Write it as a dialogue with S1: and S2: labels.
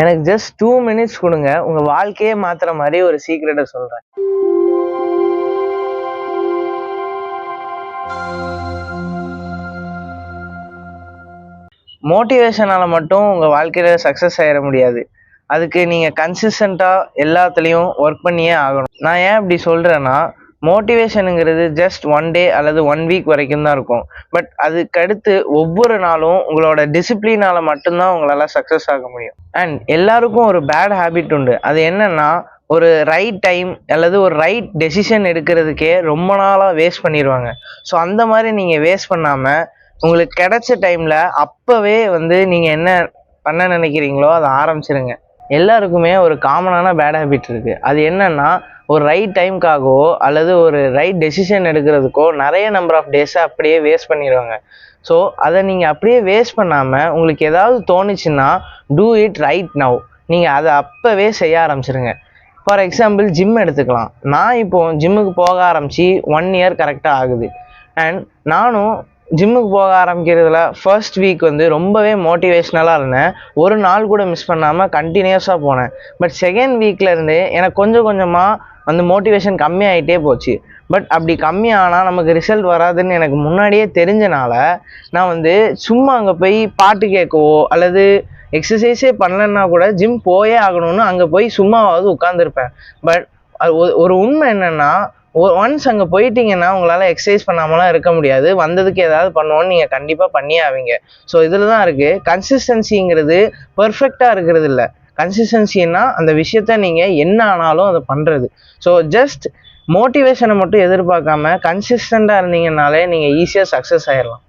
S1: எனக்கு just 2 minutes கொடுங்க, உங்க வாழ்க்கையே மாத்துற மாதிரி ஒரு சீக்ரெட்டை சொல்றேன். மோட்டிவேஷனால மட்டும் உங்க வாழ்க்கையில சக்சஸ் ஆயிட முடியாது. அதுக்கு நீங்க கன்சிஸ்டண்டா எல்லாத்துலயும் ஒர்க் பண்ணியே ஆகணும். நான் ஏன் இப்படி சொல்றேன்னா, மோட்டிவேஷனுங்கிறது ஜஸ்ட் 1 டே அல்லது 1 வீக் வரைக்கும் தான் இருக்கும். பட் அதுக்கடுத்து ஒவ்வொரு நாளும் உங்களோட டிசிப்ளினால மட்டும்தான் உங்களால சக்சஸ் ஆக முடியும். அண்ட் எல்லாருக்கும் ஒரு பேட் ஹேபிட் உண்டு. அது என்னன்னா, ஒரு ரைட் டைம் அல்லது ஒரு ரைட் டெசிஷன் எடுக்கிறதுக்கே ரொம்ப நாளா வேஸ்ட் பண்ணிடுவாங்க. ஸோ அந்த மாதிரி நீங்க வேஸ்ட் பண்ணாம உங்களுக்கு கிடைச்ச டைம்ல அப்பவே நீங்க என்ன பண்ண நினைக்கிறீங்களோ அதை ஆரம்பிச்சிருங்க. எல்லாருக்குமே ஒரு காமனான பேட் ஹேபிட் இருக்கு. அது என்னன்னா, ஒரு ரைட் டைம்காகவோ அல்லது ஒரு ரைட் டெசிஷன் எடுக்கிறதுக்கோ நிறைய நம்பர் ஆஃப் டேஸை அப்படியே வேஸ்ட் பண்ணிடுவாங்க. ஸோ அதை நீங்கள் அப்படியே வேஸ்ட் பண்ணாமல் உங்களுக்கு ஏதாவது தோணுச்சுன்னா டூ இட் ரைட் நவ். நீங்கள் அதை அப்போவே செய்ய ஆரம்பிச்சிருங்க. ஃபார் எக்ஸாம்பிள் ஜிம் எடுத்துக்கலாம். நான் இப்போது ஜிம்முக்கு போக ஆரம்பித்து 1 இயர் கரெக்டாக ஆகுது. அண்ட் நானும் ஜிம்முக்கு போக ஆரம்பிக்கிறதுல ஃபர்ஸ்ட் வீக் ரொம்பவே மோட்டிவேஷ்னலாக இருந்தேன். ஒரு நாள் கூட மிஸ் பண்ணாமல் கண்டினியூஸாக போனேன். பட் செகண்ட் வீக்லேருந்து எனக்கு கொஞ்சம் கொஞ்சமாக மோட்டிவேஷன் கம்மியாகிட்டே போச்சு. பட் அப்படி கம்மியானால் நமக்கு ரிசல்ட் வராதுன்னு எனக்கு முன்னாடியே தெரிஞ்சனால நான் சும்மா அங்கே போய் பாட்டு கேட்கவோ அல்லது எக்ஸசைஸே பண்ணலன்னா கூட ஜிம் போயே ஆகணும்னு அங்கே போய் சும்மாவாவது உட்காந்துருப்பேன். பட் ஒரு உண்மை என்னென்னா, ஒன்ஸ் அங்கே போயிட்டீங்கன்னா உங்களால் எக்ஸசைஸ் பண்ணாமலாம் இருக்க முடியாது. வந்ததுக்கு ஏதாவது பண்ணுவோன்னு நீங்கள் கண்டிப்பாக பண்ணியே ஆவீங்க. ஸோ இதில் தான் இருக்குது, கன்சிஸ்டன்சிங்கிறது பர்ஃபெக்டாக இருக்கிறது இல்லை. கன்சிஸ்டன்சின்னா அந்த விஷயத்த நீங்கள் என்ன ஆனாலும் அதை பண்ணுறது. ஸோ ஜஸ்ட் மோட்டிவேஷனை மட்டும் எதிர்பார்க்காம கன்சிஸ்டண்டாக இருந்தீங்கன்னாலே நீங்கள் ஈஸியாக சக்ஸஸ் ஆயிடலாம்.